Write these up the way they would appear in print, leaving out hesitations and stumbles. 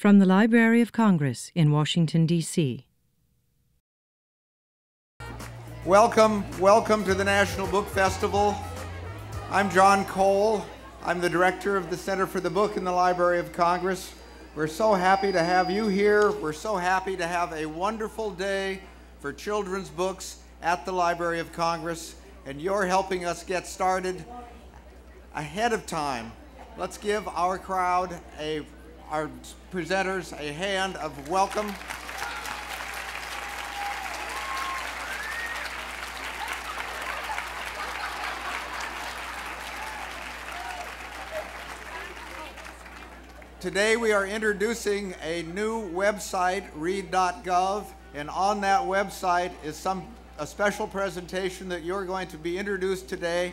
From the Library of Congress in Washington, D.C. Welcome to the National Book Festival. I'm John Cole. I'm the director of the Center for the Book in the Library of Congress. We're so happy to have you here. We're so happy to have a wonderful day for children's books at the Library of Congress, and you're helping us get started ahead of time. Let's give our crowd, our presenters, a hand of welcome. Today we are introducing a new website, read.gov, and on that website is a special presentation that you're going to be introduced today.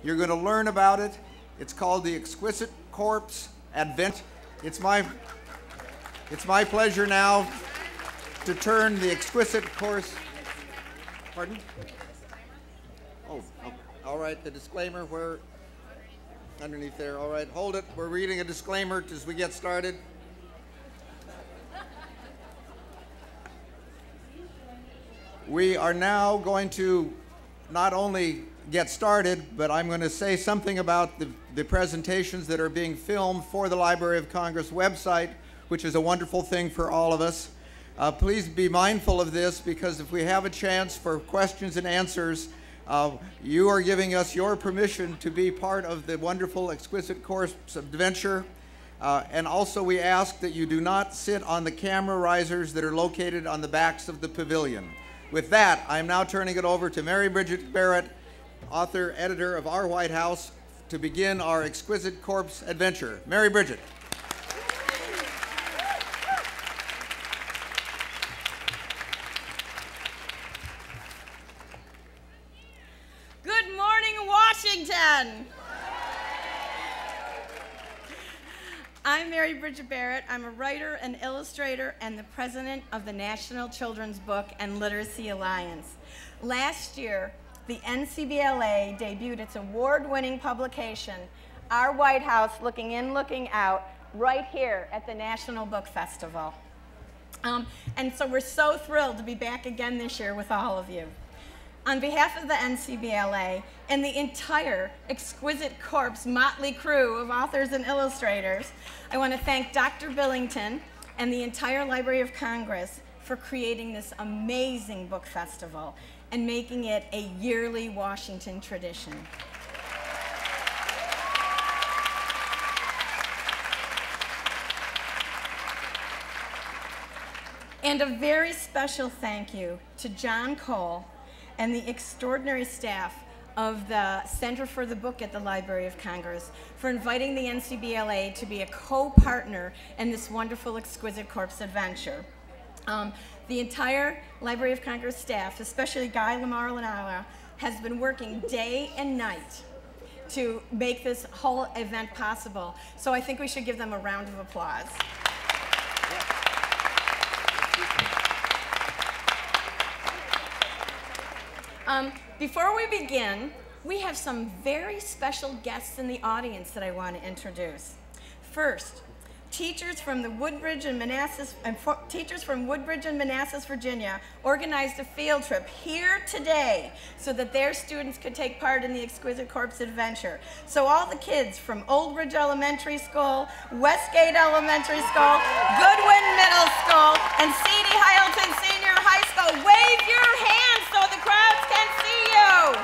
You're going to learn about it. It's called the Exquisite Corpse Advent. It's my pleasure now to turn the Exquisite course. Pardon? Oh, all right. The disclaimer where underneath there. All right, hold it. We're reading a disclaimer as we get started. We are now going to not only get started, but I'm going to say something about the presentations that are being filmed for the Library of Congress website, which is a wonderful thing for all of us. Please be mindful of this, because if we have a chance for questions and answers, you are giving us your permission to be part of the wonderful Exquisite Corpse Adventure. And also we ask that you do not sit on the camera risers that are located on the backs of the pavilion. With that, I am now turning it over to Mary Bridget Barrett, author, editor of Our White House, to begin our Exquisite Corpse Adventure. Mary Bridget. Good morning, Washington. I'm Mary Bridget Barrett. I'm a writer and illustrator and the president of the National Children's Book and Literacy Alliance. Last year, the NCBLA debuted its award-winning publication, Our White House, Looking In, Looking Out, right here at the National Book Festival. And so we're so thrilled to be back again this year with all of you. On behalf of the NCBLA and the entire Exquisite Corpse motley crew of authors and illustrators, I want to thank Dr. Billington and the entire Library of Congress for creating this amazing book festival and making it a yearly Washington tradition. And a very special thank you to John Cole and the extraordinary staff of the Center for the Book at the Library of Congress for inviting the NCBLA to be a co-partner in this wonderful Exquisite Corpse adventure. The entire Library of Congress staff, especially Guy Lamarlanala, has been working day and night to make this whole event possible. So I think we should give them a round of applause. Before we begin, we have some very special guests in the audience that I want to introduce. First, teachers from Woodbridge and Manassas, Virginia, organized a field trip here today so that their students could take part in the Exquisite Corpse Adventure. So all the kids from Old Ridge Elementary School, Westgate Elementary School, Goodwin Middle School, and C.D. Hyalton Senior High School, wave your hands so the crowds can see you.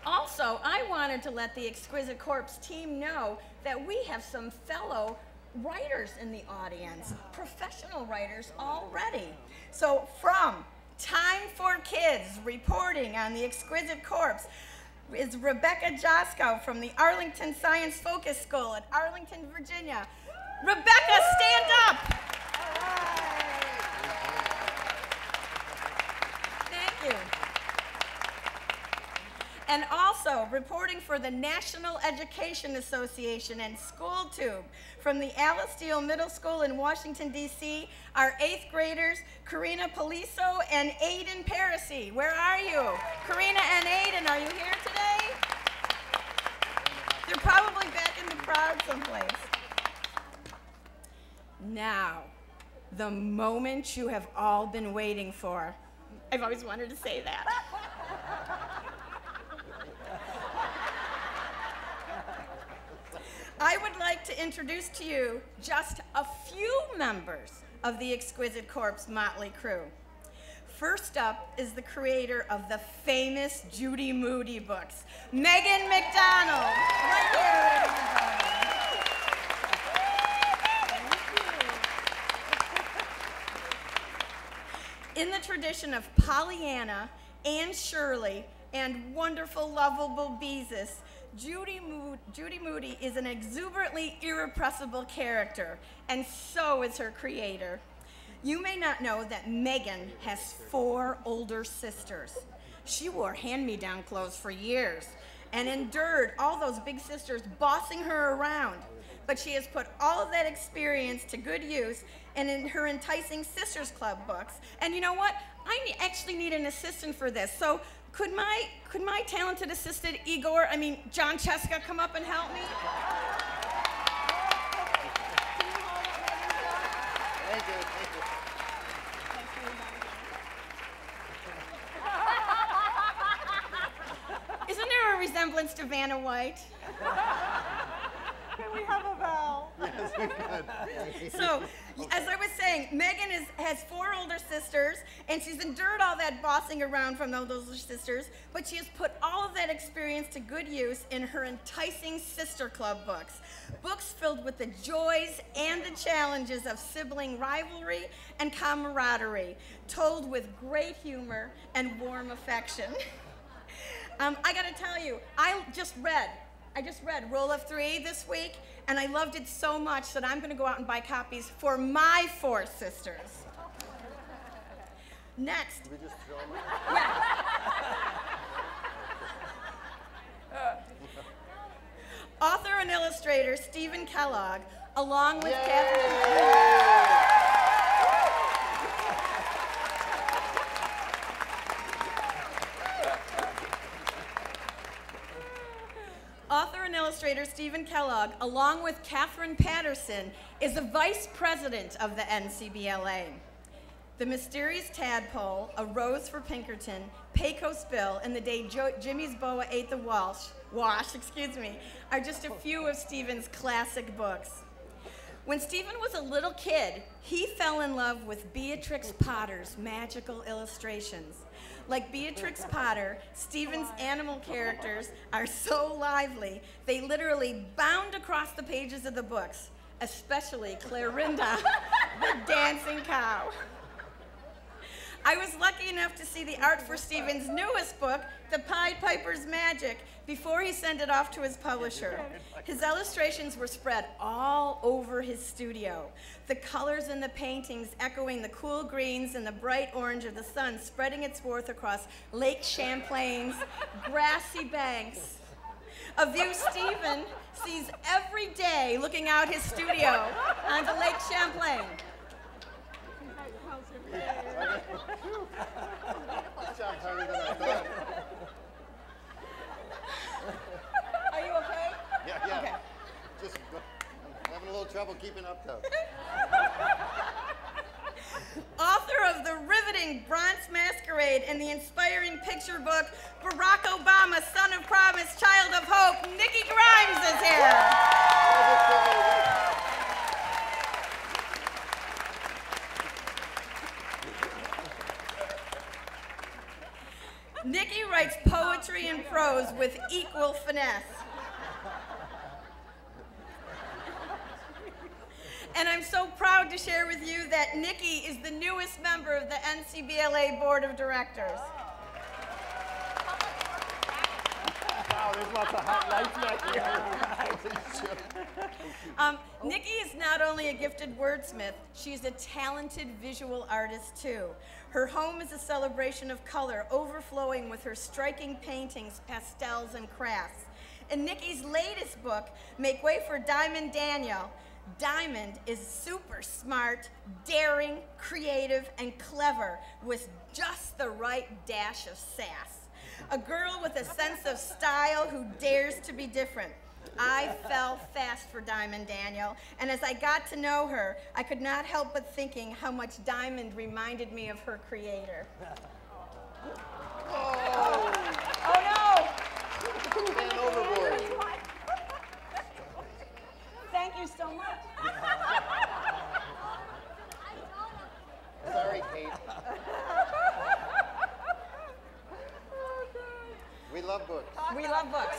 Also, I wanted to let the Exquisite Corpse team know that we have some fellow writers in the audience, professional writers already. So from Time for Kids, reporting on the Exquisite Corpse, is Rebecca Josko from the Arlington Science Focus School at Arlington, Virginia. Rebecca, stand up. Thank you. And also, reporting for the National Education Association and SchoolTube from the Alice Steele Middle School in Washington, D.C., our 8th graders, Karina Poliso and Aiden Parisi. Where are you? Karina and Aiden, are you here today? the moment you have all been waiting for. I've always wanted to say that. I would like to introduce to you just a few members of the Exquisite Corp's motley crew. First up is the creator of the famous Judy Moody books, Megan McDonald. Right here, ladies and gentlemen. In the tradition of Pollyanna, Anne Shirley, and wonderful, lovable Beezus, Judy Moody is an exuberantly irrepressible character, and so is her creator. You may not know that Megan has 4 older sisters. She wore hand-me-down clothes for years and endured all those big sisters bossing her around. But she has put all of that experience to good use and in her Enticing Sisters Club books. And you know what? I actually need an assistant for this. So could my talented assistant, John Scieszka, come up and help me? Thank you. Isn't there a resemblance to Vanna White? Can we have a bow? Yes, we could. So, as I was saying, Megan has 4 older sisters, and she's endured all that bossing around from those older sisters, but she has put all of that experience to good use in her Enticing Sister Club books. Books filled with the joys and the challenges of sibling rivalry and camaraderie, told with great humor and warm affection. I gotta tell you, I just read Rule of 3 this week, and I loved it so much that I'm gonna go out and buy copies for my 4 sisters. Next. Did we just throw them? Author and illustrator Stephen Kellogg, along with Catherine Patterson, is the vice president of the NCBLA. The Mysterious Tadpole, A Rose for Pinkerton, Pecos Bill, and The Day Jimmy's Boa Ate the Wash, are just a few of Stephen's classic books. When Stephen was a little kid, he fell in love with Beatrix Potter's magical illustrations. Like Beatrix Potter, Stephen's animal characters are so lively, they literally bound across the pages of the books, especially Clarinda, the dancing cow. I was lucky enough to see the art for Stephen's newest book, The Pied Piper's Magic, before he sent it off to his publisher. His illustrations were spread all over his studio. The colors in the paintings echoing the cool greens and the bright orange of the sun spreading its worth across Lake Champlain's grassy banks. A view Stephen sees every day looking out his studio onto Lake Champlain. Are you okay? Yeah. Okay. Just I'm having a little trouble keeping up, though. Author of the riveting Bronx Masquerade and the inspiring picture book Barack Obama, Son of Promise, Child of Hope, Nikki Grimes is here. Nikki writes poetry and prose with equal finesse. And I'm so proud to share with you that Nikki is the newest member of the NCBLA Board of Directors. Wow, there's lots of hot lights back here. Nikki is not only a gifted wordsmith, she's a talented visual artist too. Her home is a celebration of color, overflowing with her striking paintings, pastels, and crafts. In Nikki's latest book, Make Way for Dyamonde Daniel, Dyamonde is super smart, daring, creative, and clever with just the right dash of sass. A girl with a sense of style who dares to be different. I fell fast for Dyamonde Daniel, and as I got to know her, I could not help but thinking how much Dyamonde reminded me of her creator. Oh, Oh no! man overboard. Thank you so much. Sorry, Kate. We love books. We love books.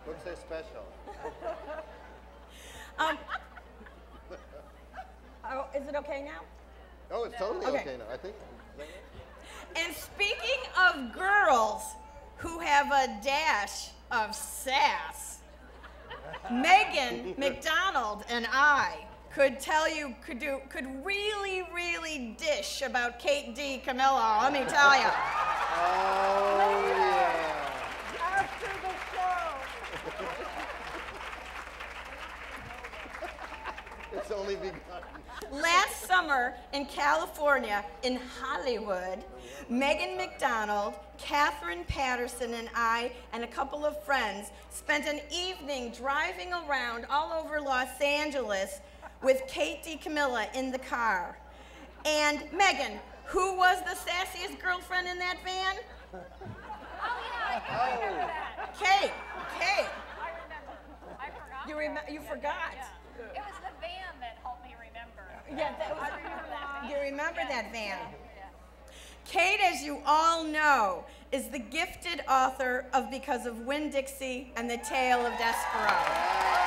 Books are special. Oh, is it okay now? Oh, it's totally Okay. okay now, I think. And speaking of girls who have a dash of sass, Megan McDonald and I could really dish about Kate DiCamillo, let me tell you. Oh, yeah. After the show. It's only begun. Last summer in California, in Hollywood, Megan McDonald, Catherine Patterson, and I, and a couple of friends, spent an evening driving around all over Los Angeles with Kate DiCamillo in the car. And Megan, who was the sassiest girlfriend in that van? Oh, yeah, I remember that. Kate. I remember. I forgot. You forgot. Yeah. It was the van that helped me remember. Yeah, that was, I remember that van. you remember Yeah. that van. Yeah. Kate, as you all know, is the gifted author of Because of Winn Dixie and the Tale of Despereaux.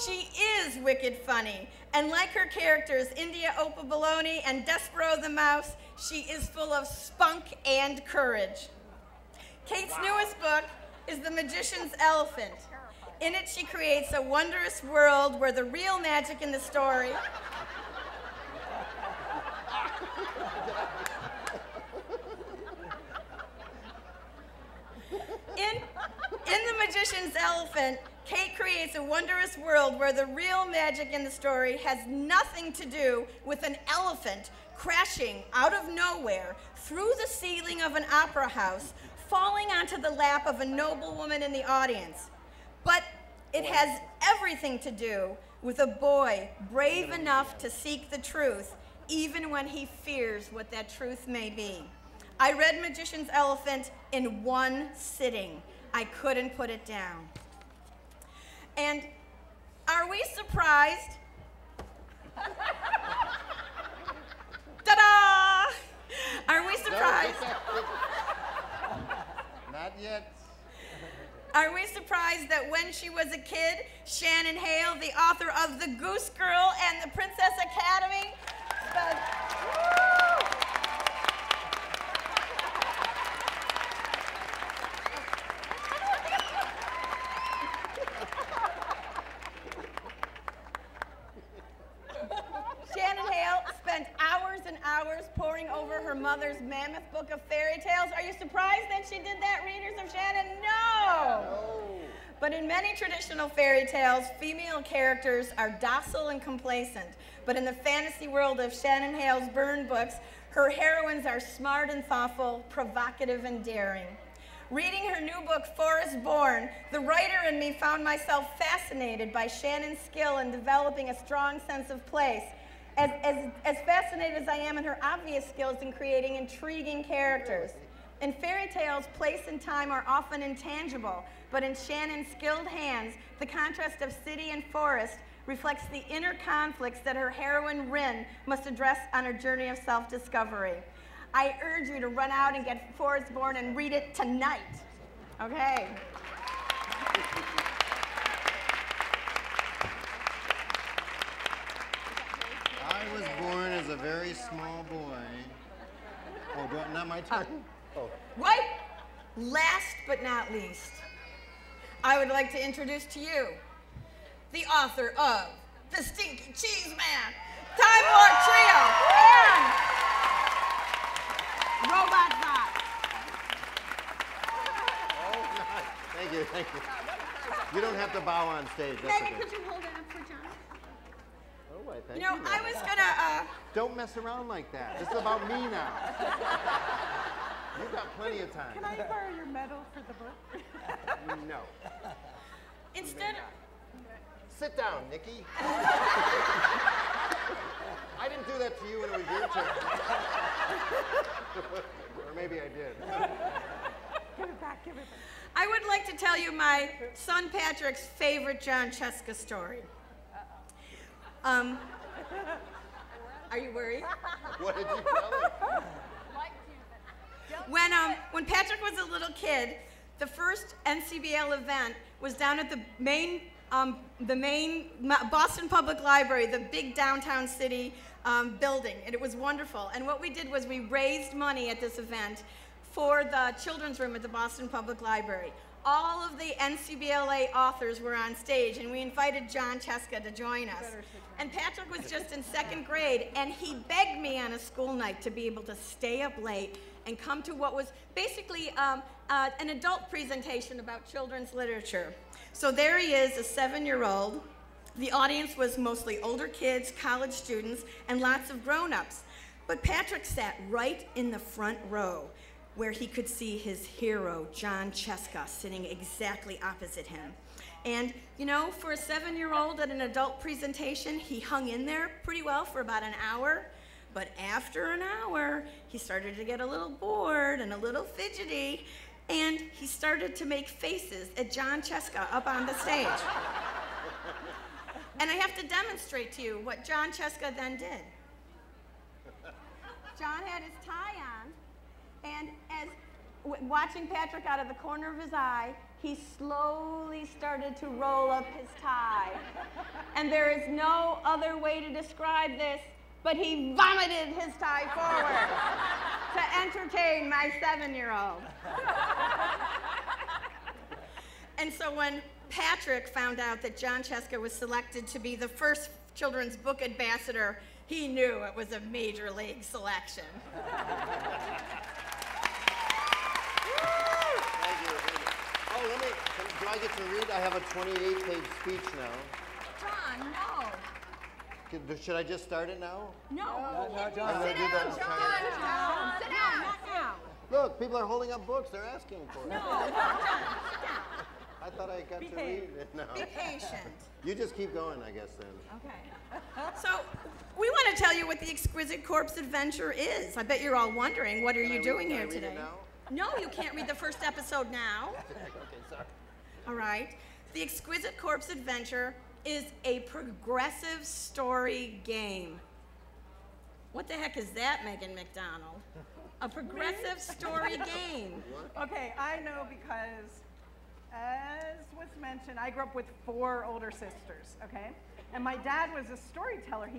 She is wicked funny, and like her characters, India Opa Baloney and Despereaux the Mouse, she is full of spunk and courage. Kate's newest book is The Magician's Elephant. In it, she creates a wondrous world where the real magic in the story In The Magician's Elephant, Kate creates a wondrous world where the real magic in the story has nothing to do with an elephant crashing out of nowhere through the ceiling of an opera house, falling onto the lap of a noblewoman in the audience. But it has everything to do with a boy brave enough to seek the truth, even when he fears what that truth may be. I read Magician's Elephant in one sitting. I couldn't put it down. And are we surprised? Ta-da! Are we surprised? Not yet. Are we surprised that when she was a kid, Shannon Hale, the author of The Goose Girl and The Princess Academy, spent hours and hours poring over her mother's mammoth book of fairy tales? Are you surprised that she did that, readers of Shannon? No! But in many traditional fairy tales, female characters are docile and complacent. But in the fantasy world of Shannon Hale's Byrne books, her heroines are smart and thoughtful, provocative and daring. Reading her new book, Forest Born, the writer in me found myself fascinated by Shannon's skill in developing a strong sense of place, as fascinated as I am in her obvious skills in creating intriguing characters. In fairy tales, place and time are often intangible, but in Shannon's skilled hands, the contrast of city and forest reflects the inner conflicts that her heroine, Rin, must address on her journey of self-discovery. I urge you to run out and get Forest Born and read it tonight. Okay. I was born as a very small boy. Oh, not my turn? Oh. Right? Last but not least, I would like to introduce to you the author of The Stinky Cheese Man, Time Warp Trio, and Robot Bot. Oh, nice. Thank you, thank you. You don't have to bow on stage. That's Megan, okay. could you hold it up for John? Oh, I thank You know, you. I was gonna, Don't mess around like that. This is about me now. You've got plenty of time. Can I borrow your medal for the book? No. instead of, Sit down, Nikki. I didn't do that to you when it was your turn. Or maybe I did. Give it back, give it back. I would like to tell you my son Patrick's favorite John Scieszka story. Are you worried? What did you tell him? When Patrick was a little kid, the first NCBL event was down at the main Boston Public Library, the big downtown city building, and it was wonderful. And what we did was we raised money at this event for the children's room at the Boston Public Library. All of the NCBLA authors were on stage, and we invited John Scieszka to join us. And Patrick was just in 2nd grade, and he begged me on a school night to be able to stay up late and come to what was basically an adult presentation about children's literature. So there he is, a 7-year-old. The audience was mostly older kids, college students, and lots of grown-ups. But Patrick sat right in the front row, where he could see his hero, John Scieszka, sitting exactly opposite him. And, you know, for a 7-year-old at an adult presentation, he hung in there pretty well for about an hour. But after an hour, he started to get a little bored and a little fidgety, and he started to make faces at John Scieszka up on the stage. And I have to demonstrate to you what John Scieszka then did. John had his tie on, and as watching Patrick out of the corner of his eye, he slowly started to roll up his tie. And there is no other way to describe this, but he vomited his tie forward to entertain my 7-year-old. And so when Patrick found out that John Scieszka was selected to be the first children's book ambassador, he knew it was a major league selection. Do I get to read? I have a 28-page speech now. John, no. Should I just start it now? No. I'm gonna do that. Sit down. Not now. Look, people are holding up books. They're asking for it. No, John, sit down. I thought I got to read it now. Be patient. You just keep going, I guess, then. Okay. So, we want to tell you what the Exquisite Corpse Adventure is. I bet you're all wondering, what are you doing here today? No, you can't read the first episode now. Okay, sorry. All right. The Exquisite Corpse Adventure is a progressive story game. What the heck is that, Megan McDonald? A progressive story game. Okay, I know because, as was mentioned, I grew up with 4 older sisters, okay? And my dad was a storyteller.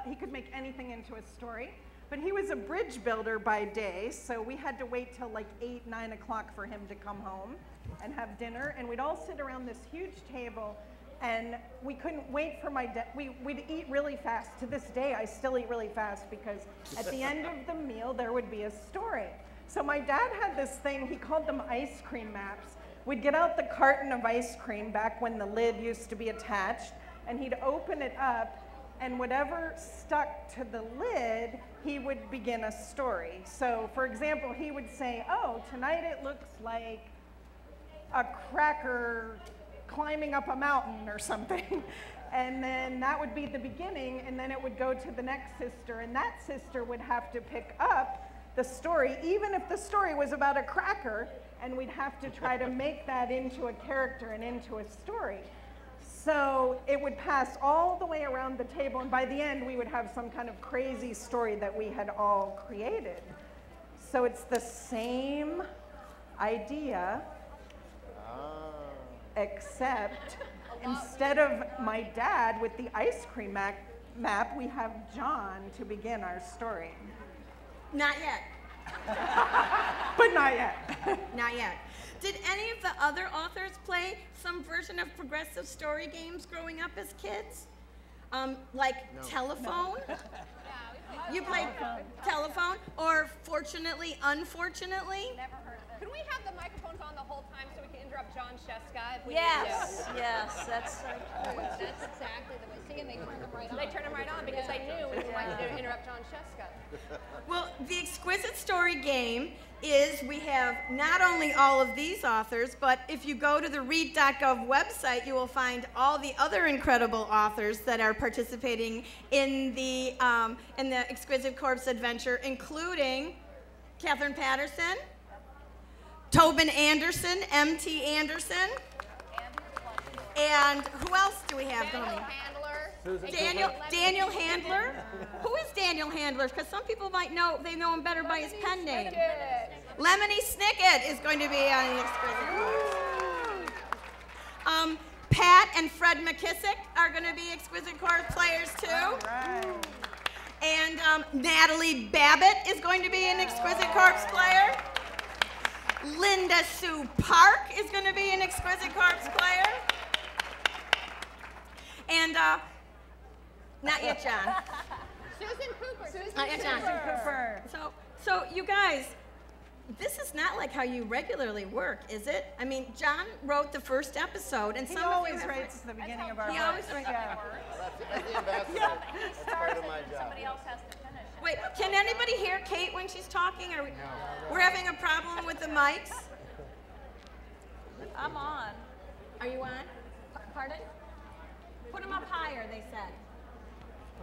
He could make anything into a story. But he was a bridge builder by day, so we had to wait till like 8, 9 o'clock for him to come home and have dinner. And we'd all sit around this huge table, and we couldn't wait for my dad. We'd eat really fast. To this day, I still eat really fast because at the end of the meal, there would be a story. So my dad had this thing, he called them ice cream maps. We'd get out the carton of ice cream back when the lid used to be attached, and he'd open it up, and whatever stuck to the lid, he would begin a story. So, for example, he would say, oh, tonight it looks like a cracker climbing up a mountain or something. And then that would be the beginning, and then it would go to the next sister, and that sister would have to pick up the story, even if the story was about a cracker, and we'd have to try to make that into a character and into a story. So it would pass all the way around the table, and by the end, we would have some kind of crazy story that we had all created. So it's the same idea, except instead of my dad with the ice cream map, we have John to begin our story. Not yet. But not yet. Not yet. Did any of the other authors play some version of progressive story games growing up as kids? Like telephone? Yeah, we played You played telephone? Or fortunately, unfortunately? Never heard of it. Can we have the microphones on the whole time so we can interrupt John Scieszka if we Yes, need to? yes, that's so true. That's exactly the way. See, and they turn them right on. They turn them right on because they knew we wanted to interrupt John Scieszka. Well, the Exquisite Story game is we have not only all of these authors, but if you go to the read.gov website, you will find all the other incredible authors that are participating in the Exquisite Corpse adventure, including Catherine Patterson, Tobin Anderson, M.T. Anderson, and who else do we have going? Daniel Handler. Who is Daniel Handler? Because some people might know, they know him better by his pen name. Lemony Snicket is going to be on the Exquisite Corpse. Pat and Fred McKissick are going to be Exquisite Corpse players too. And Natalie Babbitt is going to be an Exquisite Corpse player. Linda Sue Park is going to be an Exquisite Corpse player. And not yet, John. Susan Cooper. Not yet, John. Cooper. So you guys, this is not like how you regularly work, is it? I mean, John wrote the first episode, and He some of always you writes the beginning of our He books. always writes. Yeah. That's the ambassador. That's part of my job. Somebody else has to finish it. Wait, can anybody hear Kate when she's talking? We're having a problem with the mics. I'm on. Are you on? Pardon? Put them up higher, they said.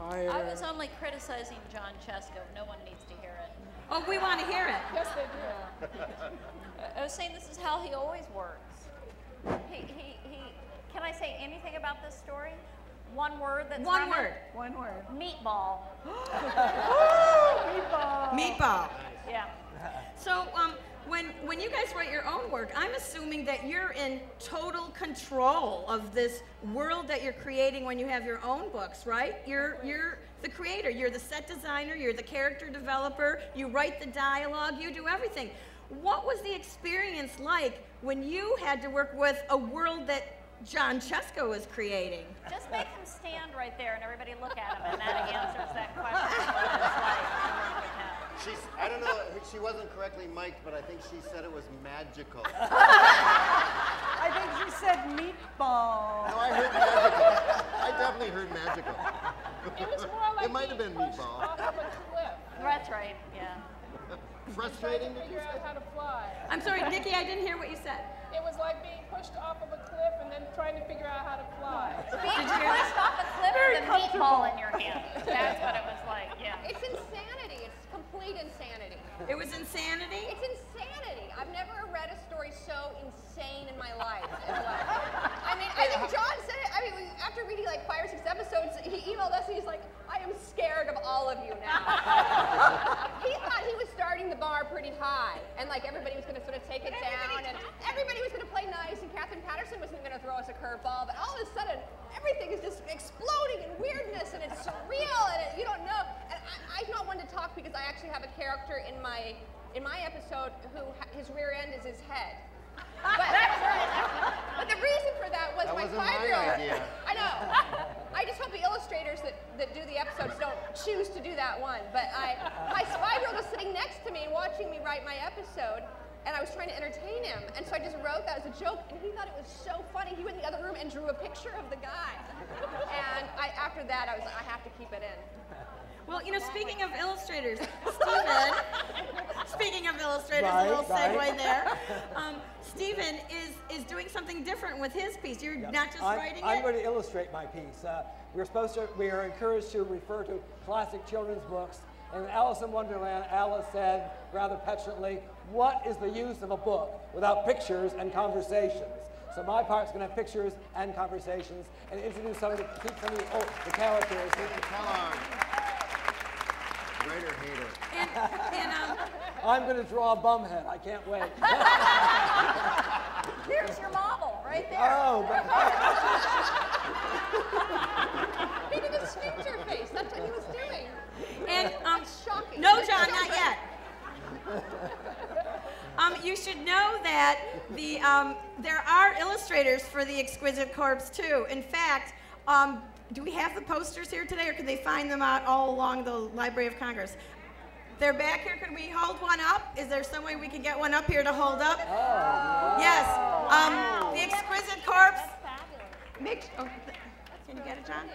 I was only criticizing John Scieszka. No one needs to hear it. Oh, we want to hear it. Yes, they do. I was saying this is how he always works. Can I say anything about this story? One word that's One word. One word. Meatball. Meatball. Meatball. Yeah. So, when you guys write your own work, I'm assuming that you're in total control of this world that you're creating when you have your own books, right? You're the creator, you're the set designer, you're the character developer, you write the dialogue, you do everything. What was the experience like when you had to work with a world that John Scieszka was creating? Just make him stand right there and everybody look at him, and that answers that question. What it's like to work with him. I don't know, she wasn't correctly mic'd, but I think she said it was magical. I think she said meatball. No, I heard magical. I definitely heard magical. It was more like It might have been being pushed meatball. off of a cliff. That's right, yeah. Frustrating. Figure out how to fly. I'm sorry, Nikki, I didn't hear what you said. It was like being pushed off of a cliff and then trying to figure out how to fly. Being pushed off a cliff with a meatball in your hand. That's what it was like, yeah. It's insanity. It's complete insanity. It was insanity? It's insanity. I've never read a story so insane in my life. I mean, I think John said it. I mean, after reading like 5 or 6 episodes, he emailed us and he's like, I am scared of all of you now. He thought he was starting the bar pretty high, and like everybody was going to sort of take it down, and everybody was going to play nice, and Catherine Patterson wasn't going to throw us a curveball, but all of a sudden, everything is just exploding in weirdness, and it's surreal, and you don't know. And I'm not one to talk because I actually have a character in my episode who his rear end is his head. But the reason for that was my wasn't my 5-year-old. idea. I know. I just hope the illustrators that do the episodes don't choose to do that one. But my 5-year-old was sitting next to me watching me write my episode, and I was trying to entertain him. And so I just wrote that as a joke, and he thought it was so funny. He went in the other room and drew a picture of the guy. And after that, I was like, I have to keep it in. Well, you know, speaking of illustrators, Stephen, a little segue there. Stephen is doing something different with his piece. You're not just writing I'm it? going to illustrate my piece. We are encouraged to refer to classic children's books. And in Alice in Wonderland, Alice said rather petulantly, what is the use of a book without pictures and conversations? So my part's going to have pictures and conversations and introduce some of the characters. Writer hater. And I'm going to draw a bum head. I can't wait. Here's your model, right there. Oh, He did a sphincter face. That's what he was doing. And Shocking. no, John, not yet. You should know that there are illustrators for the Exquisite Corpse too. In fact, do we have the posters here today, or can they find them out all along the Library of Congress? They're back here. Could we hold one up? Is there some way we can get one up here to hold up? Yes. The Exquisite Corpse. Can you get it, John?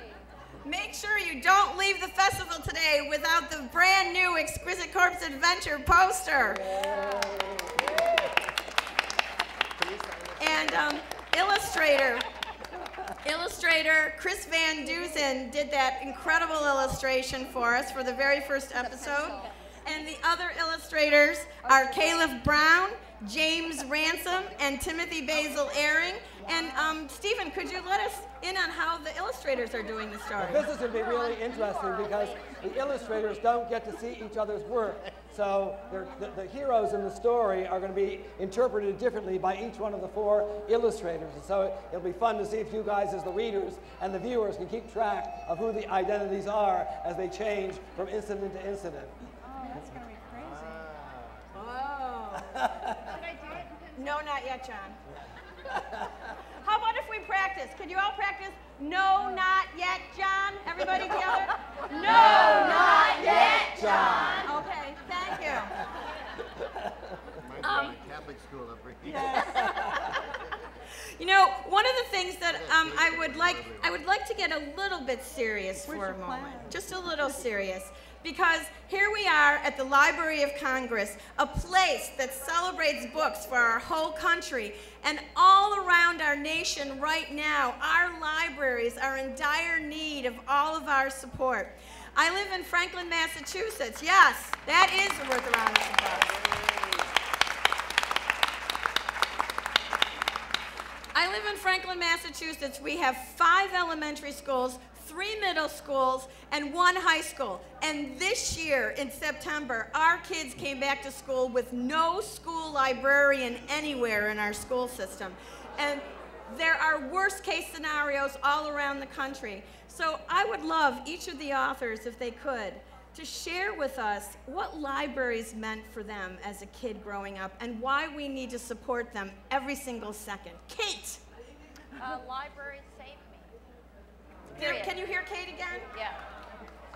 Make sure you don't leave the festival today without the brand new Exquisite Corpse Adventure poster. And Illustrator Chris Van Dusen did that incredible illustration for us for the very first episode. And the other illustrators are Caleb Brown, James Ransom, and Timothy Basil Airing. And Stephen, could you let us in on how the illustrators are doing the story? This is going to be really interesting because the illustrators don't get to see each other's work. So the heroes in the story are going to be interpreted differently by each one of the 4 illustrators. And so it'll be fun to see if you guys as the readers and the viewers can keep track of who the identities are as they change from incident to incident. Oh, that's going to be crazy. Oh. Should I do it? No, not yet, John. How about if we practice? Could you all practice? No, not yet, John. Everybody together? No, not yet, John. Okay, thank you. My Catholic school upbringing. You know, one of the things that I would like to get a little bit serious for a moment, just a little serious, because here we are at the Library of Congress, a place that celebrates books for our whole country, and all around our nation right now, our libraries are in dire need of all of our support. I live in Franklin, Massachusetts. Yes, that is worth a round of applause. I live in Franklin, Massachusetts. We have 5 elementary schools, 3 middle schools, and 1 high school. And this year, in September, our kids came back to school with no school librarian anywhere in our school system. And there are worst case scenarios all around the country. So I would love each of the authors, if they could, to share with us what libraries meant for them as a kid growing up and why we need to support them every single second. Kate! Libraries saved me. Can you hear Kate again? Yeah,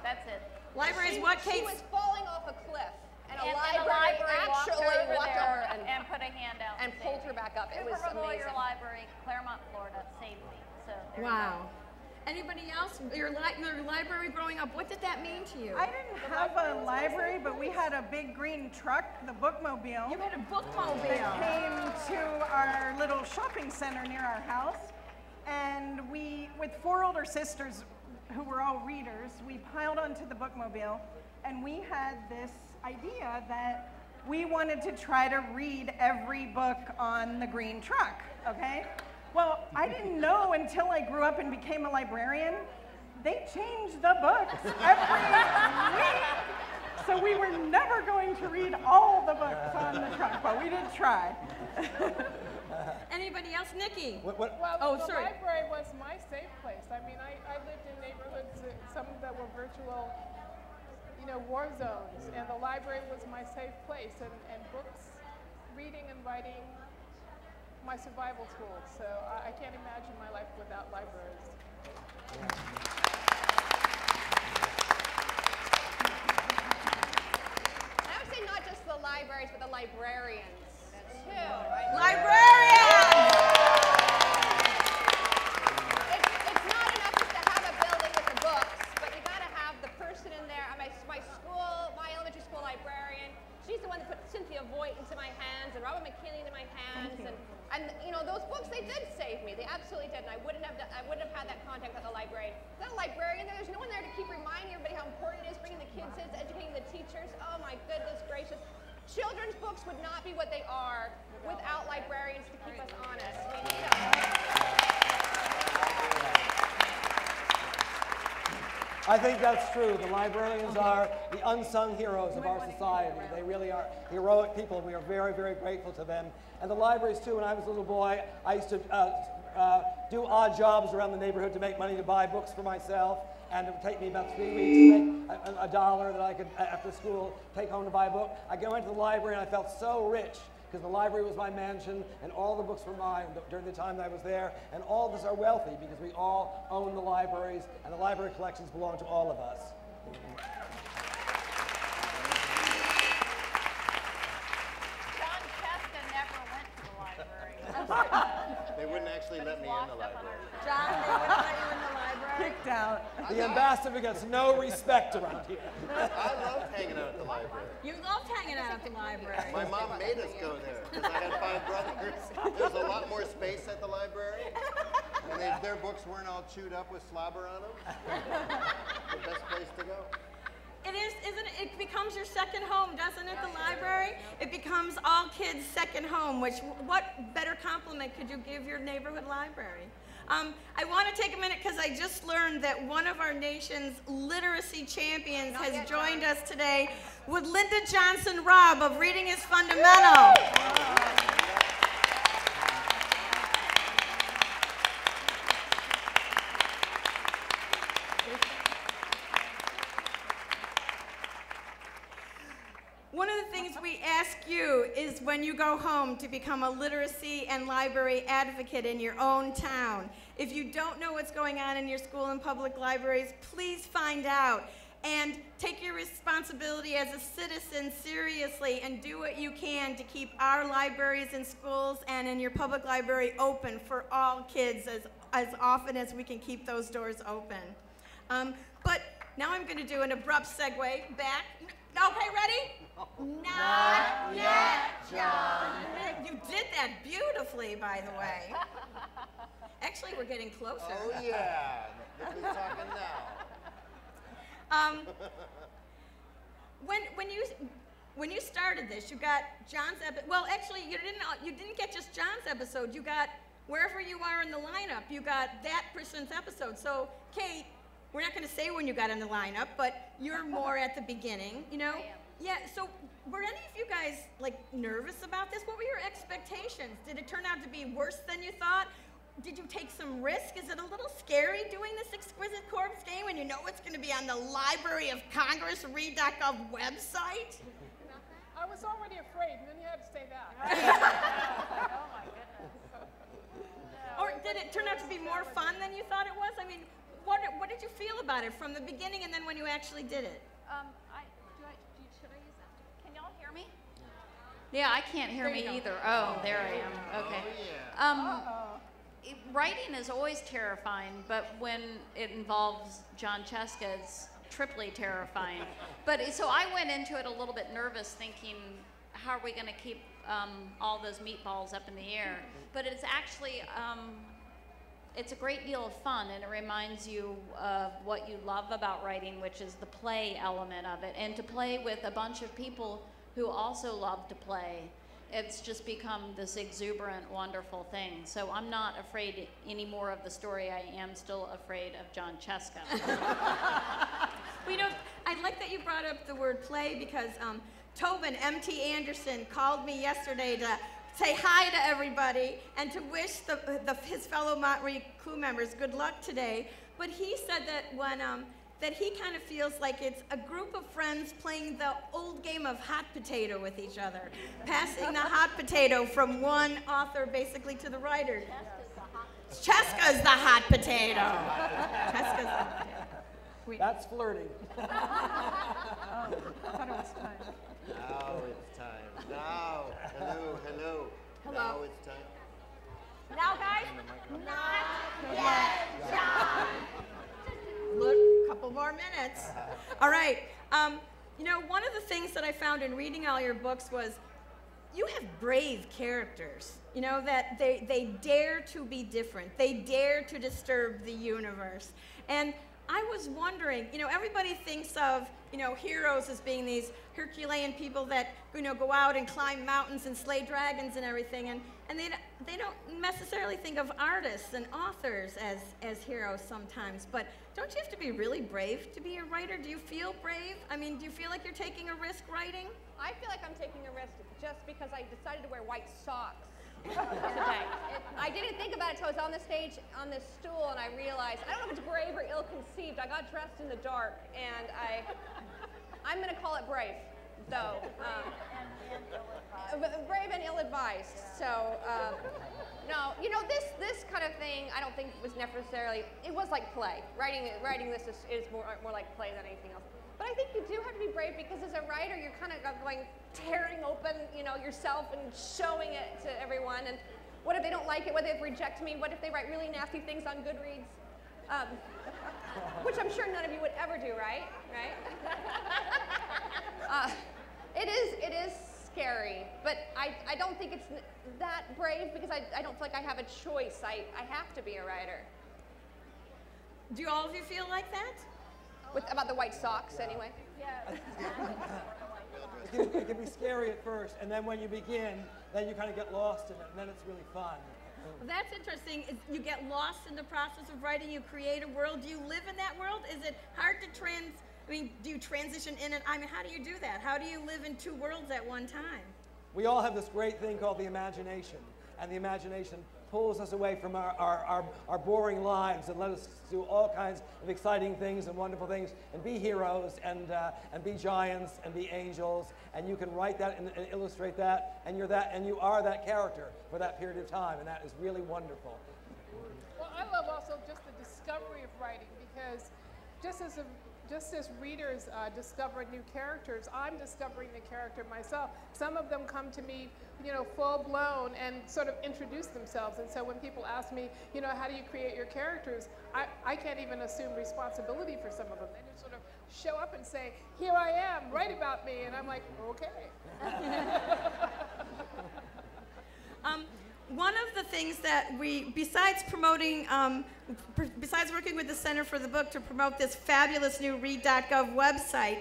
that's it. Libraries, what, Kate? She was falling off a cliff, and a And library walked actually over walked there over and put a hand out and pulled her back up. It was Super Lawyer amazing. Library, Claremont, Florida, saved me. So there Wow. Anybody else? Your library growing up, what did that mean to you? I didn't have a library, but we had a big green truck, the bookmobile. You had a bookmobile. That came to our little shopping center near our house. And we, with 4 older sisters who were all readers, we piled onto the bookmobile, and we had this idea that we wanted to try to read every book on the green truck, okay? Well, I didn't know until I grew up and became a librarian, they changed the books every week. So we were never going to read all the books on the truck, but we did try. Anybody else? Nikki? Well, the library was my safe place. I mean, I lived in neighborhoods, some that were virtual, war zones, and the library was my safe place, and books, reading and writing, my survival tool. So I can't imagine my life without libraries. I would say not just the libraries, but the librarians too. Right? Librarians! It's not enough just to have a building with the books, but you got to have the person in there. My school, my elementary school librarian, she's the one that put Cynthia Voigt into my hands and Robert McKinney into my hands, and those books, they did save me. They absolutely did, and I wouldn't have had that contact with the librarian. Without a librarian, there's no one there to keep reminding everybody how important it is, bringing the kids in, educating the teachers. Oh my goodness gracious. Children's books would not be what they are without librarians to keep us honest. I think that's true. The librarians are the unsung heroes of our society. They really are heroic people, and we are very, very grateful to them. And the libraries, too. When I was a little boy, I used to do odd jobs around the neighborhood to make money to buy books for myself. And it would take me about 3 weeks to make $1 that I could, after school, take home to buy a book. I go into the library, and I felt so rich, because the library was my mansion, and all the books were mine during the time that I was there. And all of us are wealthy, because we all own the libraries, and the library collections belong to all of us. wouldn't actually let me in the library. John, they wouldn't let you in the library? Kicked out. The ambassador gets no respect around here. I loved hanging out at the library. You loved hanging out at the library. My mom made us go there because I had 5 brothers. There's a lot more space at the library, and their books weren't all chewed up with slobber on them. The best place to go. It is, isn't it? It becomes your second home, doesn't it, the library? It becomes all kids' second home, which, what better compliment could you give your neighborhood library? I want to take a minute because I just learned that one of our nation's literacy champions has joined us today with Linda Johnson Robb of Reading is Fundamental. One of the things we ask you is when you go home to become a literacy and library advocate in your own town. If you don't know what's going on in your school and public libraries, please find out and take your responsibility as a citizen seriously and do what you can to keep our libraries in schools and in your public library open for all kids as often as we can keep those doors open. But now I'm going to do an abrupt segue back. Okay, ready? Not yet, John. You did that beautifully, by the way. Actually, we're getting closer. Oh, yeah. Look who's talking now. When you started this, you got John's episode. Well, actually, you didn't get just John's episode. You got wherever you are in the lineup. You got that person's episode. So, Kate, we're not going to say when you got in the lineup, but you're more at the beginning, you know? I am. Yeah, so were any of you guys, like, nervous about this? What were your expectations? Did it turn out to be worse than you thought? Did you take some risk? Is it a little scary doing this Exquisite Corpse game when you know it's going to be on the Library of Congress read.gov website? I was already afraid, and then you had to say that. Oh my goodness. Or did it turn out to be more fun than you thought it was? I mean, what did you feel about it from the beginning and then when you actually did it? Should I use that? Can y'all hear me? Yeah, I can't hear me either. Oh, there I am. Okay. Oh, yeah. Writing is always terrifying, but when it involves John Scieszka, it's triply terrifying. But so I went into it a little bit nervous, thinking, how are we going to keep all those meatballs up in the air? But it's actually, it's a great deal of fun, and it reminds you of what you love about writing, which is the play element of it, and to play with a bunch of people who also love to play. It's just become this exuberant, wonderful thing. So I'm not afraid anymore of the story. I am still afraid of John Scieszka. Well, you know, I like that you brought up the word play because Tobin, M.T. Anderson, called me yesterday to say hi to everybody and to wish his fellow Motley Crue members good luck today. But he said that when that he kind of feels like it's a group of friends playing the old game of hot potato with each other, passing the hot potato from one author basically to the writer. Scieszka's the hot potato. Scieszka's the hot potato. That's flirting. Oh, I thought it was time. Now it's time. Now. Hello, hello. Hello. Now it's time. Now, guys, Not yet, John. Look, a couple more minutes. All right. You know, one of the things that I found in reading all your books was you have brave characters. You know, that they dare to be different. They dare to disturb the universe. And I was wondering, you know, everybody thinks of, you know, heroes as being these Herculean people that, you know, go out and climb mountains and slay dragons and everything, and they don't necessarily think of artists and authors as heroes sometimes. But don't you have to be really brave to be a writer? Do you feel brave? I mean, do you feel like you're taking a risk writing? I feel like I'm taking a risk just because I decided to wear white socks today. I didn't think about it until I was on the stage on this stool and I realized, I don't know if it's brave or ill-conceived. I got dressed in the dark and I'm going to call it brave, though. Brave and ill-advised. So, no, you know, this kind of thing I don't think was necessarily, it was like play. Writing this is more like play than anything else. But I think you do have to be brave because as a writer, you're kind of going tearing open, you know, yourself and showing it to everyone. And What if they don't like it? What if they reject me? What if they write really nasty things on Goodreads? Which I'm sure none of you would ever do, right? It is scary, but I don't think it's that brave because I don't feel like I have a choice. I have to be a writer. Do all of you feel like that? About the white socks, anyway. Yes. It can be scary at first, and then when you begin, then you kind of get lost in it, and then it's really fun. Well, that's interesting. You get lost in the process of writing. You create a world. Do you live in that world? Is it hard to do you transition in and how do you do that? How do you live in two worlds at one time? We all have this great thing called the imagination, and the imagination pulls us away from our boring lives and let us do all kinds of exciting things and wonderful things and be heroes and be giants and be angels, and you can write that and illustrate that, and you are that character for that period of time, and that is really wonderful. Well, I love also just the discovery of writing, because just as readers discover new characters, I'm discovering the character myself. Some of them come to me, full blown and sort of introduce themselves. And so when people ask me, how do you create your characters? I can't even assume responsibility for some of them. They just sort of show up and say, here I am, write about me. And I'm like, okay. One of the things that besides promoting, besides working with the Center for the Book to promote this fabulous new read.gov website,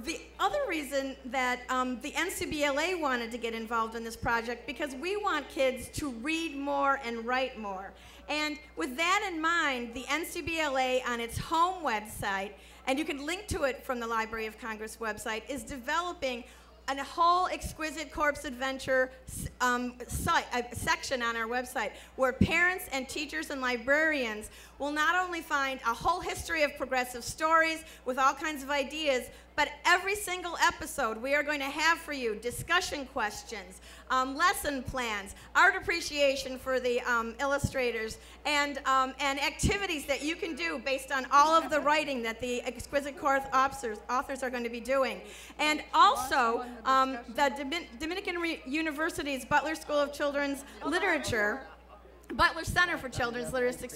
the other reason that the NCBLA wanted to get involved in this project, because we want kids to read more and write more. And with that in mind, the NCBLA on its home website, and you can link to it from the Library of Congress website, is developing a whole Exquisite Corpse Adventure section on our website where parents and teachers and librarians will not only find a whole history of progressive stories with all kinds of ideas, but every single episode we are going to have for you discussion questions, lesson plans, art appreciation for the illustrators, and activities that you can do based on all of the writing that the Exquisite Corpse authors are going to be doing. And also, the Dominican University's Butler School of Children's Literature, Butler Center for Children's Literacy,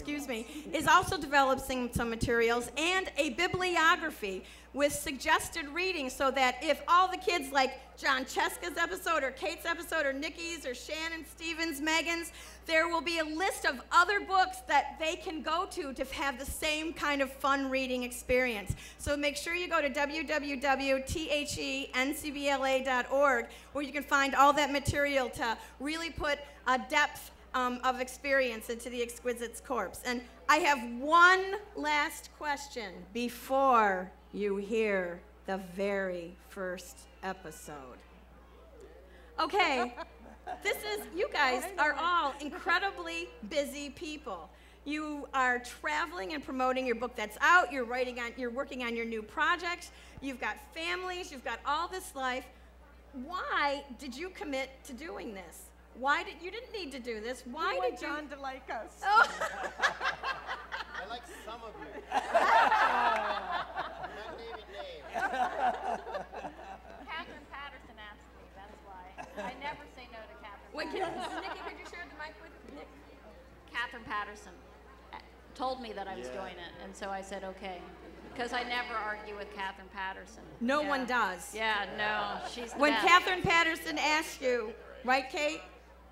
is also developing some materials and a bibliography with suggested reading, so that if all the kids like John Cheska's episode or Kate's episode or Nikki's or Shannon, Stevens, Megan's, there will be a list of other books that they can go to have the same kind of fun reading experience. So make sure you go to www.thencbla.org where you can find all that material to really put a depth of experience into the Exquisite's Corpse. And I have one last question before you hear the very first episode. Okay, you guys are all incredibly busy people. You are traveling and promoting your book that's out, you're working on your new projects, you've got families, you've got all this life. Why did you commit to doing this? You didn't need to do this. Why did you? John to like us. Oh. I like some of you. Not naming names. Catherine Patterson asked me, that's why. I never say no to Catherine. Wait, Nikki, could you share the mic with Nick? Catherine Patterson told me that I was doing it, and so I said okay. Because I never argue with Catherine Patterson. No one does. Yeah, no, she's the When best. Catherine Patterson asks you, right, Kate?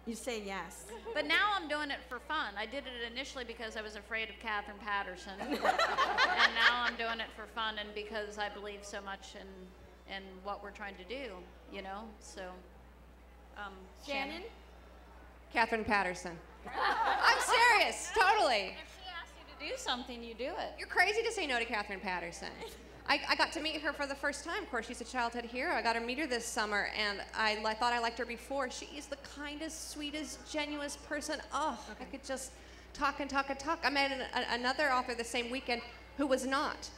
You say yes. But now I'm doing it for fun. I did it initially because I was afraid of Catherine Patterson. And now I'm doing it for fun and because I believe so much in what we're trying to do, so. Shannon? Catherine Patterson. I'm serious, totally. If she asks you to do something, you do it. You're crazy to say no to Catherine Patterson. I got to meet her for the first time. Of course, she's a childhood hero. I got to meet her this summer, and I thought I liked her before. She is the kindest, sweetest, genuinest person. Oh, I could just talk and talk and talk. I met another author the same weekend who was not,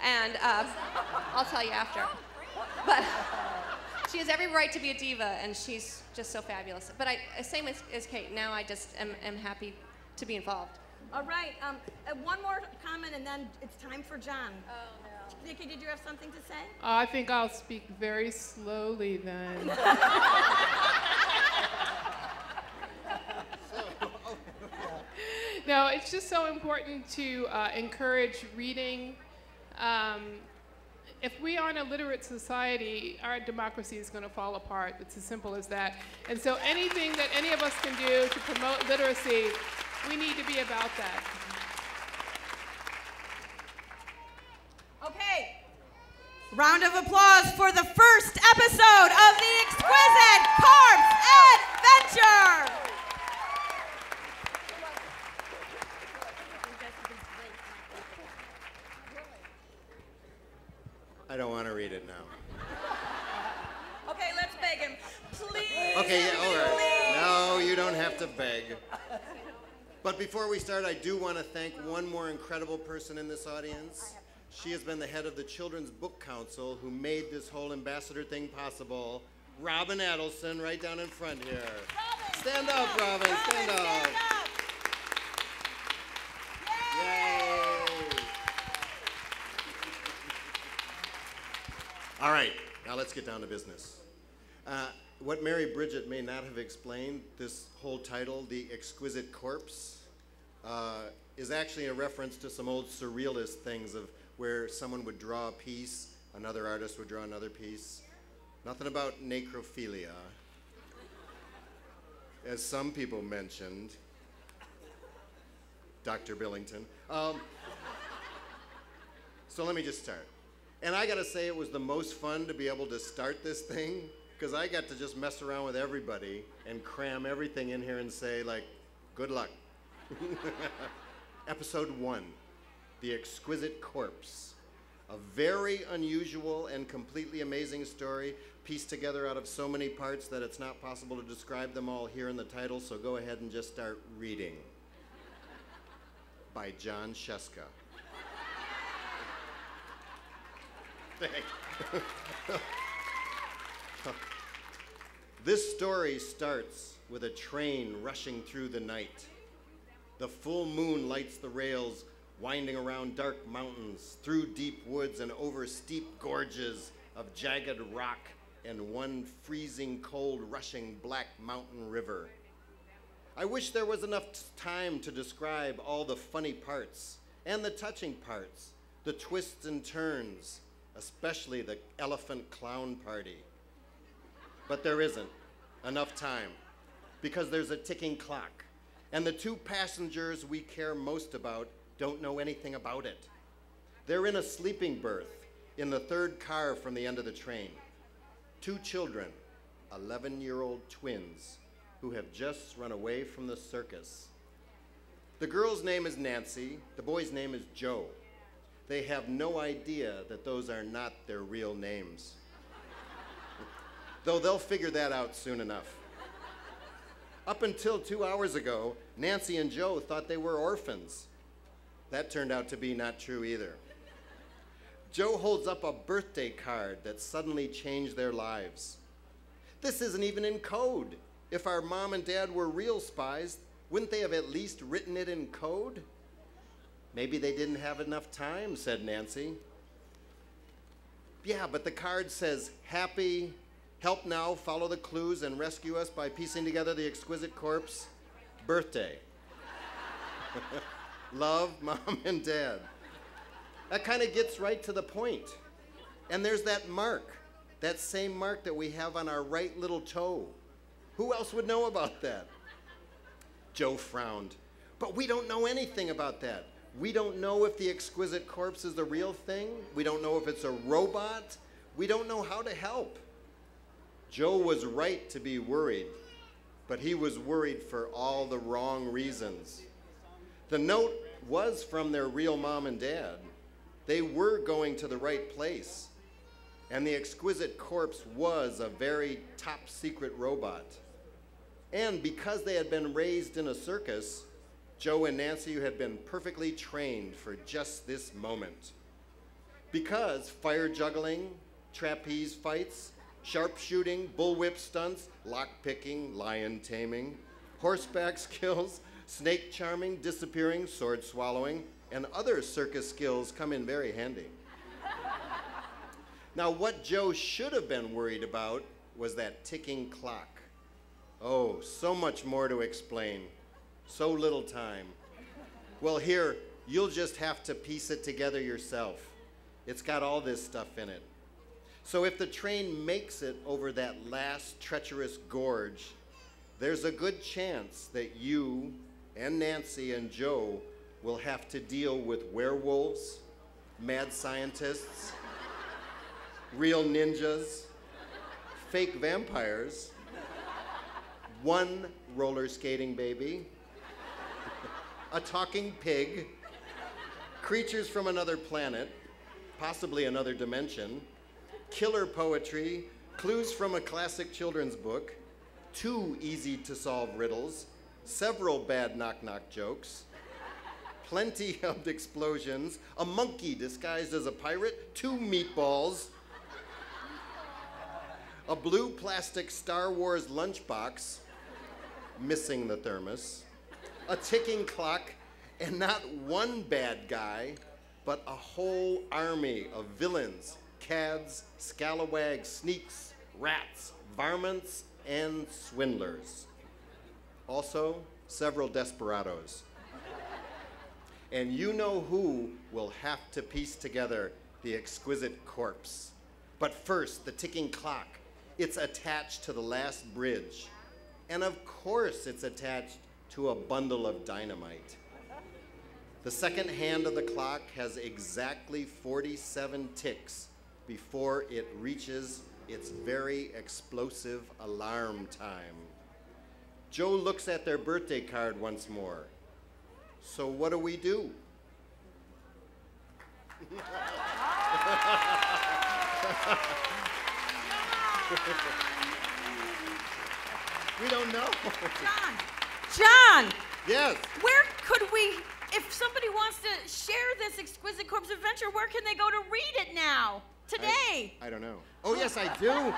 and I'll tell you after. But she has every right to be a diva, and she's just so fabulous. But same as Kate. Now I just am happy to be involved. All right. One more comment, and then it's time for John. Oh, no. Nikki, did you have something to say? I think I'll speak very slowly then. No, it's just so important to encourage reading. If we aren't a literate society, our democracy is going to fall apart. It's as simple as that. And so anything that any of us can do to promote literacy, we need to be about that. Okay. Round of applause for the first episode of the Exquisite Corpse Adventure. I don't want to read it now. Okay, let's beg him. Please. Okay, yeah, all right. No, you don't have to beg. But before we start, I do want to thank one more incredible person in this audience. She has been the head of the Children's Book Council, who made this whole ambassador thing possible. Robin Adelson, right down in front here. Robin, stand up, Robin, stand up. Yay! All right, now let's get down to business. What Mary Bridget may not have explained, this whole title, The Exquisite Corpse, is actually a reference to some old surrealist things of where someone would draw a piece, another artist would draw another piece. Nothing about necrophilia, as some people mentioned. Dr. Billington. So let me just start. And I gotta say, it was the most fun to be able to start this thing, because I got to just mess around with everybody and cram everything in here and say, like, good luck. Episode 1, The Exquisite Corpse. A very unusual and completely amazing story, pieced together out of so many parts that it's not possible to describe them all here in the title, so go ahead and just start reading. By John Scieszka. This story starts with a train rushing through the night. The full moon lights the rails, winding around dark mountains, through deep woods and over steep gorges of jagged rock and one freezing cold rushing black mountain river. I wish there was enough time to describe all the funny parts and the touching parts, the twists and turns, especially the elephant clown party. But there isn't enough time, because there's a ticking clock, and the two passengers we care most about don't know anything about it. They're in a sleeping berth in the third car from the end of the train. Two children, 11-year-old twins, who have just run away from the circus. The girl's name is Nancy, the boy's name is Joe. They have no idea that those are not their real names. Though they'll figure that out soon enough. Up until 2 hours ago, Nancy and Joe thought they were orphans. That turned out to be not true either. Joe holds up a birthday card that suddenly changed their lives. This isn't even in code. If our mom and dad were real spies, wouldn't they have at least written it in code? Maybe they didn't have enough time, said Nancy. Yeah, but the card says, happy, help now, follow the clues, and rescue us by piecing together the exquisite corpse, birthday. Love, Mom and Dad. That kind of gets right to the point. And there's that mark, that same mark that we have on our right little toe. Who else would know about that? Joe frowned. But we don't know anything about that. We don't know if the exquisite corpse is the real thing. We don't know if it's a robot. We don't know how to help. Joe was right to be worried, but he was worried for all the wrong reasons. The note was from their real mom and dad. They were going to the right place, and the exquisite corpse was a very top secret robot. And because they had been raised in a circus, Joe and Nancy had been perfectly trained for just this moment. Because fire juggling, trapeze fights, sharpshooting, bullwhip stunts, lock-picking, lion taming, horseback skills, snake charming, disappearing, sword swallowing, and other circus skills come in very handy. Now, what Joe should have been worried about was that ticking clock. Oh, so much more to explain. So little time. Well, here, you'll just have to piece it together yourself. It's got all this stuff in it. So if the train makes it over that last treacherous gorge, there's a good chance that you and Nancy and Joe will have to deal with werewolves, mad scientists, real ninjas, fake vampires, one roller skating baby, a talking pig, creatures from another planet, possibly another dimension, killer poetry, clues from a classic children's book, 2 easy-to-solve riddles, several bad knock-knock jokes, plenty of explosions, a monkey disguised as a pirate, 2 meatballs, a blue plastic Star Wars lunchbox, missing the thermos, a ticking clock, and not one bad guy, but a whole army of villains, cads, scalawags, sneaks, rats, varmints, and swindlers. Also, several desperados. And you know who will have to piece together the exquisite corpse. But first, the ticking clock. It's attached to the last bridge. And of course, it's attached to a bundle of dynamite. The second hand of the clock has exactly 47 ticks before it reaches its very explosive alarm time. Joe looks at their birthday card once more. So what do? We don't know. John! Yes? Where could we, if somebody wants to share this Exquisite Corpse adventure, where can they go to read it now? Today? I don't know. Oh, yes, I do.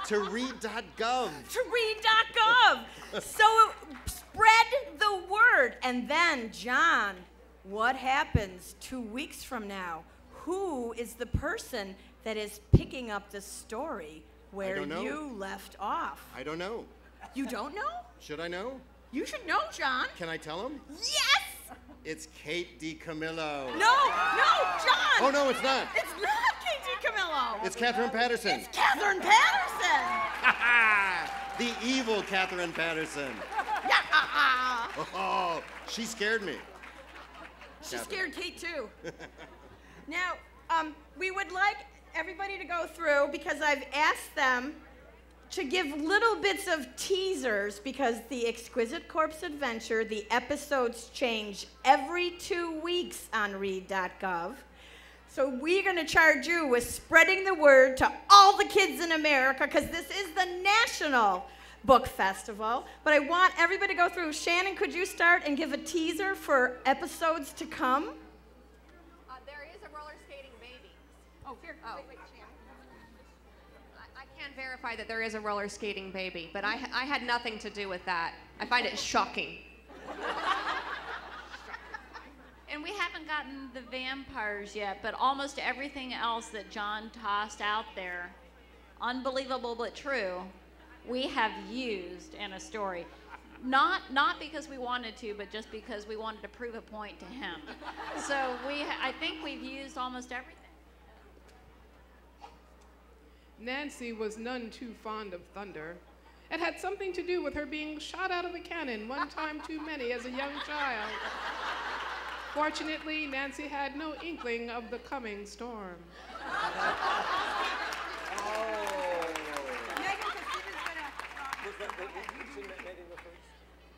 To read.gov. To read.gov. So spread the word. And then, John, what happens 2 weeks from now? Who is the person that is picking up the story where you left off? I don't know. You don't know? Should I know? You should know, John. Can I tell him? Yes! It's Kate DiCamillo. No, John! Oh, no, it's not. It's not Kate DiCamillo. It's Catherine Patterson. It's Catherine Patterson. The evil Catherine Patterson. Oh, she scared me. She scared Kate, too. Now, we would like everybody to go through, because I've asked them to give little bits of teasers, because the Exquisite Corpse Adventure, the episodes change every 2 weeks on read.gov. So we're going to charge you with spreading the word to all the kids in America, because this is the National Book Festival. But I want everybody to go through. Shannon, could you start and give a teaser for episodes to come? There is a roller skating baby. Oh, here. Oh. Wait, Shannon. I can't verify that there is a roller skating baby, but I had nothing to do with that. I find it shocking. And we haven't gotten the vampires yet, but almost everything else that John tossed out there, unbelievable but true, we have used in a story. Not because we wanted to, but just because we wanted to prove a point to him. So I think we've used almost everything. Nancy was none too fond of thunder. It had something to do with her being shot out of a cannon one time too many as a young child. Fortunately, Nancy had no inkling of the coming storm.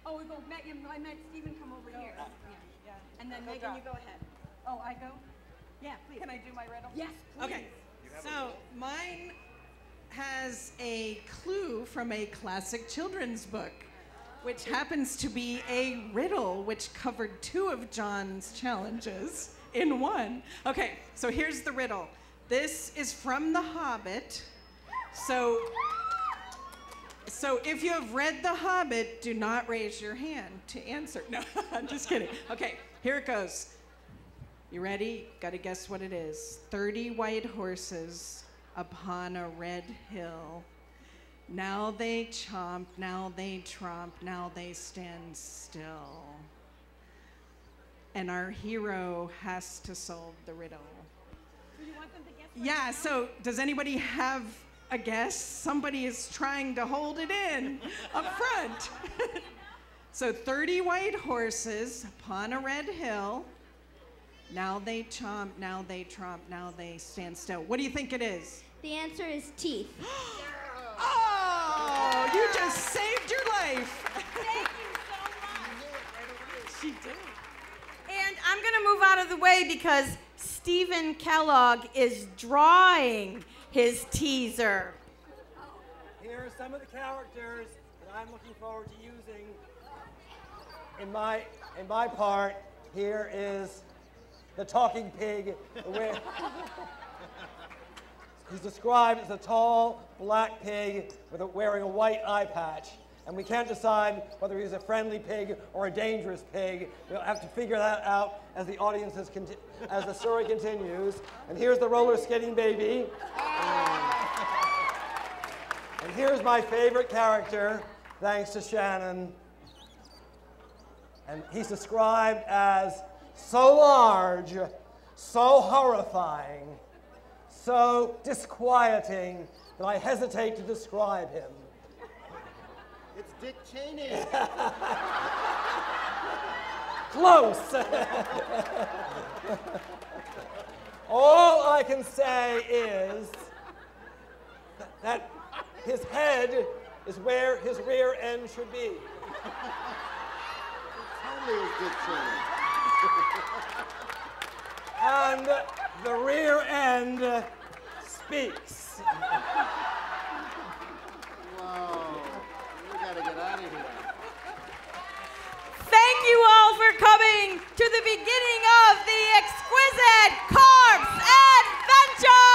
Oh, we go, I met Stephen come over here. Yeah. And then Megan, you go ahead. Oh, I go? Yeah, please. Can I do my riddle? Yes, please. Okay. So mine has a clue from a classic children's book, which happens to be a riddle which covered 2 of John's challenges in one. Okay, so here's the riddle. This is from The Hobbit. So if you have read The Hobbit, do not raise your hand to answer. No, I'm just kidding. Okay, here it goes. You ready? Got to guess what it is. 30 white horses upon a red hill. Now they chomp, now they tromp, now they stand still. and our hero has to solve the riddle. Do you want them to guess? Yeah, so does anybody have a guess? Somebody is trying to hold it in up front. So 30 white horses upon a red hill. Now they chomp, now they tromp, now they stand still. What do you think it is? The answer is teeth. Oh, you just saved your life. Thank you so much. She did. And I'm going to move out of the way because Stephen Kellogg is drawing his teaser. Here are some of the characters that I'm looking forward to using in my part. Here is the talking pig. He's described as a tall, black pig wearing a white eye patch. And we can't decide whether he's a friendly pig or a dangerous pig. We'll have to figure that out as the as the story continues. And here's the roller skating baby. And here's my favorite character, thanks to Shannon. And he's described as so large, so horrifying, so disquieting that I hesitate to describe him. It's Dick Cheney. Close. All I can say is that his head is where his rear end should be. Totally is Dick Cheney. And the rear end speaks. Whoa, we gotta get out of here. Thank you all for coming to the beginning of the Exquisite Corpse Adventure!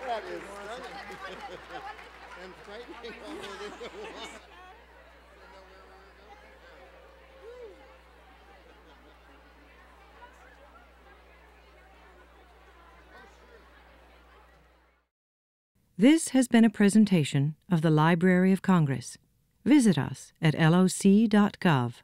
That is stunning. And frightening all over the wall. This has been a presentation of the Library of Congress. Visit us at loc.gov.